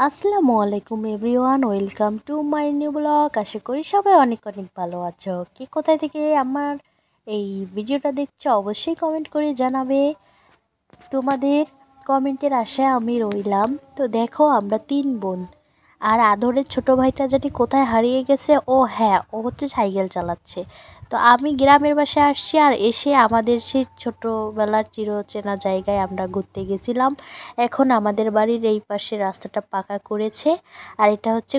আসসালামু আলাইকুম everyone, welcome to my new blog. আশা করি সবাই অনেক অনেক ভালো আছো। কে কোথায় থেকে আমার এই ভিডিওটা দেখছো অবশ্যই কমেন্ট করে জানাবে। তোমাদের কমেন্টের আশায় আমি রইলাম। তো দেখো, আমরা 3 বোন, আর আদরের ছোট ভাইটা জানি কোথায় হারিয়ে গেছে। ও হ্যাঁ, ও হচ্ছে সাইকেল চালাচ্ছে। তো আমি গ্রামের বাসায় আসছি, আর এসে আমাদের সেই ছোটোবেলার চিরচেনা জায়গায় আমরা ঘুরতে গেছিলাম। এখন আমাদের বাড়ির এই পাশে রাস্তাটা পাকা করেছে, আর এটা হচ্ছে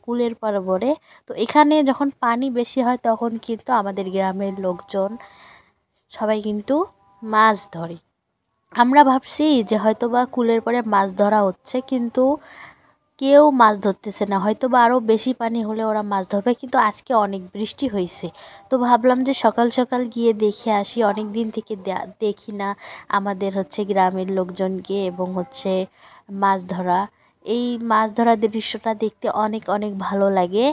কুলের পার বলে। তো এখানে যখন পানি বেশি হয় তখন কিন্তু আমাদের গ্রামের লোকজন সবাই কিন্তু মাছ ধরে। আমরা ভাবছি যে হয়তো বা কুলের পরে মাছ ধরা হচ্ছে, কিন্তু কেউ মাছ ধরতেছে না। হয়তো বা আরও বেশি পানি হলে ওরা মাছ ধরবে, কিন্তু আজকে অনেক বৃষ্টি হয়েছে। তো ভাবলাম যে সকাল সকাল গিয়ে দেখে আসি, অনেক দিন থেকে দেখি না আমাদের হচ্ছে গ্রামের লোকজনকে এবং হচ্ছে মাছ ধরা। এই মাছ ধরার দৃশ্যটা দেখতে অনেক অনেক ভালো লাগে।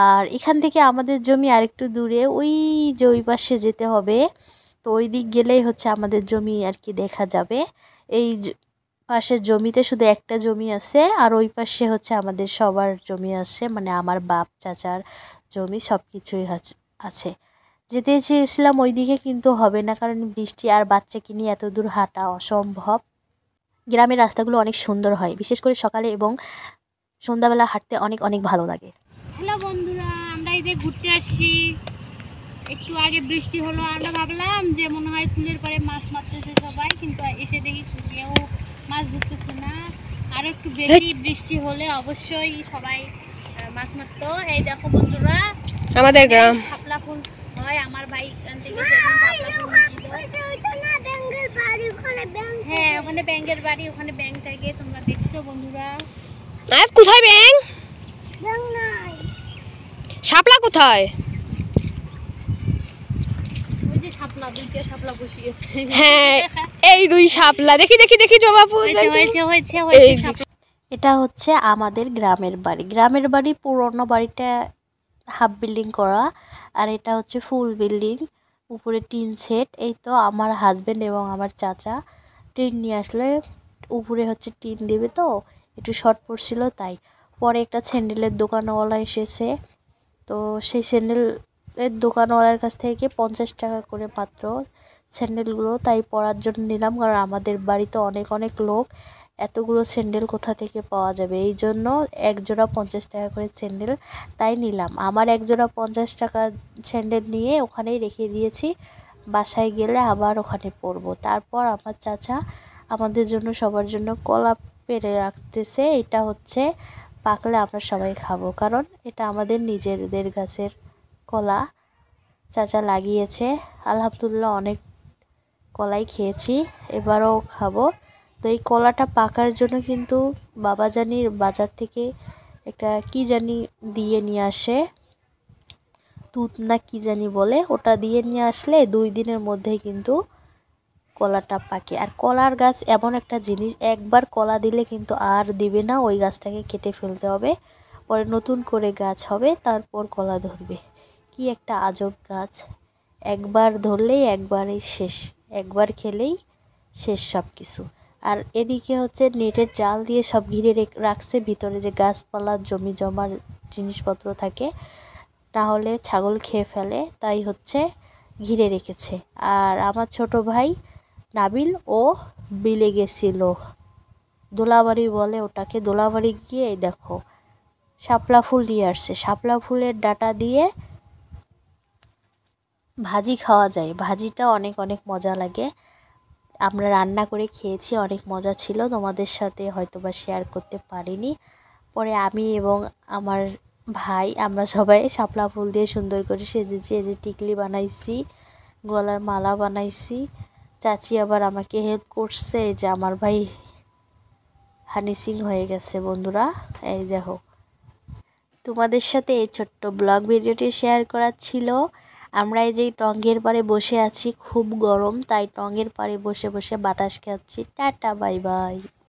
আর এখান থেকে আমাদের জমি আরেকটু দূরে, ওই যে ওই পাশে যেতে হবে। তো ওই দিক গেলেই হচ্ছে আমাদের জমি আর কি দেখা যাবে। এই পাশের জমিতে শুধু একটা জমি আছে, আর ওই পাশে হচ্ছে আমাদের সবার জমি আছে, মানে আমার বাপ চাচার জমি সব কিছুই আছে। যেতে চেয়েছিলাম ওইদিকে, কিন্তু হবে না, কারণ বৃষ্টি আর বাচ্চাকে নিয়ে এত দূর হাঁটা অসম্ভব। গ্রামের রাস্তাগুলো অনেক সুন্দর হয়, বিশেষ করে সকালে এবং সন্ধ্যাবেলা হাঁটতে অনেক অনেক ভালো লাগে। হ্যালো বন্ধুরা, আমরা এই যে ঘুরতে আসছি। একটু আগে বৃষ্টি হলো, আমরা ভাবলাম যে মনে হয় কুলের পরে মাছ মারতেছে সবাই, কিন্তু এসে দেখি কেউ মাছ ধরতেছে না। আর একটু বেশি বৃষ্টি হলে অবশ্যই সবাই মাছ মারতো। এই দেখো বন্ধুরা, আমাদের গ্রাম শাপলা ফুল হয়। আমার ভাই আনতে গেছে, শাপলা ফুল হ্যাঁ, ওখানে ব্যাঙের বাড়ি, ওখানে ব্যাঙ থাকে, তোমরা দেখছো বন্ধুরা। আর কোথায় ব্যাং? শাপলা কোথায়? ওই যে শাপলা, দুইটা শাপলা বসিয়েছে। হ্যাঁ, এই দুই শাপলা। দেখি দেখি দেখি জবাবু। এটা হচ্ছে আমাদের গ্রামের বাড়ি। গ্রামের বাড়ি পুরনো বাড়িটা হাফ বিল্ডিং করা, আর এটা হচ্ছে ফুল বিল্ডিং, উপরে টিন সেট। এই তো আমার হাজব্যান্ড এবং আমার চাচা টিন নিয়ে আসলে উপরে হচ্ছে টিন দেবে, তো একটু শর্ট পড়ছিল, তাই পরে একটা স্যান্ডেলের দোকানওয়ালা এসেছে। তো সেই স্যান্ডেলের দোকানওয়ালার কাছ থেকে 50 টাকা করে মাত্র স্যান্ডেলগুলো, তাই পরার জন্য নিলাম, কারণ আমাদের বাড়িতে অনেক অনেক লোক, এতগুলো স্যান্ডেল কোথা থেকে পাওয়া যাবে। এই জন্য এক জোড়া 50 টাকা করে স্যান্ডেল, তাই নিলাম। আমার এক জোড়া 50 টাকা স্যান্ডেল নিয়ে ওখানেই রেখে দিয়েছি, বাসায় গেলে আবার ওখানে পরবো। তারপর আমার চাচা আমাদের জন্য সবার জন্য কলা পেড়ে রাখতেছে। এটা হচ্ছে পাকলে আমরা সবাই খাবো, কারণ এটা আমাদের নিজেদের গাছের কলা, চাচা লাগিয়েছে। আলহামদুলিল্লাহ অনেক কলাই খেয়েছি, এবারও খাবো। তো এই কলাটা পাকার জন্য কিন্তু বাবাজানির বাজার থেকে একটা কি জানি দিয়ে নিয়ে আসে, দুধ না কি জানি বলে, ওটা দিয়ে নিয়ে আসলে 2 দিনের মধ্যেই কিন্তু কলাটা পাকে। আর কলার গাছ এমন একটা জিনিস, একবার কলা দিলে কিন্তু আর দিবে না, ওই গাছটাকে কেটে ফেলতে হবে, পরে নতুন করে গাছ হবে, তারপর কলা ধরবে। কি একটা আজব গাছ, একবার ধরলেই একবারেই শেষ, একবার খেলেই শেষ সব কিছু। আর এদিকে হচ্ছে নেটের জাল দিয়ে সব ঘিরে রাখছে, ভিতরে যে গাছপালা জমি জমার জিনিসপত্র থাকে, তাহলে ছাগল খেয়ে ফেলে, তাই হচ্ছে ঘিরে রেখেছে। আর আমার ছোট ভাই নাবিল ও বিলে গেছিল, দোলাবাড়ি বলে ওটাকে। দোলাবাড়ি গিয়ে এই দেখো শাপলা ফুল নিয়ে আসছে, শাপলা ফুলের ডাটা দিয়ে ভাজি খাওয়া যায়, ভাজিটা অনেক অনেক মজা লাগে। আমরা রান্না করে খেয়েছি, অনেক মজা ছিল, তোমাদের সাথে হয়তো বা শেয়ার করতে পারিনি। পরে আমি এবং আমার ভাই আমরা সবাই শাপলা ফুল দিয়ে সুন্দর করে সেজেছি। এই যে টিকলি বানাইছি, গলার মালা বানাইছি। চাচি আবার আমাকে হেল্প করছে, যে আমার ভাই হানি সিং হয়ে গেছে বন্ধুরা। এই দেখো, তোমাদের সাথে এই ছোট্ট ব্লগ ভিডিওটি শেয়ার করার ছিল। আমরা এই যে টঙ্গের পাড়ে বসে আছি, খুব গরম, তাই টঙ্গের পাড়ে বসে বসে বাতাস খাচ্ছি। Tata, bye bye.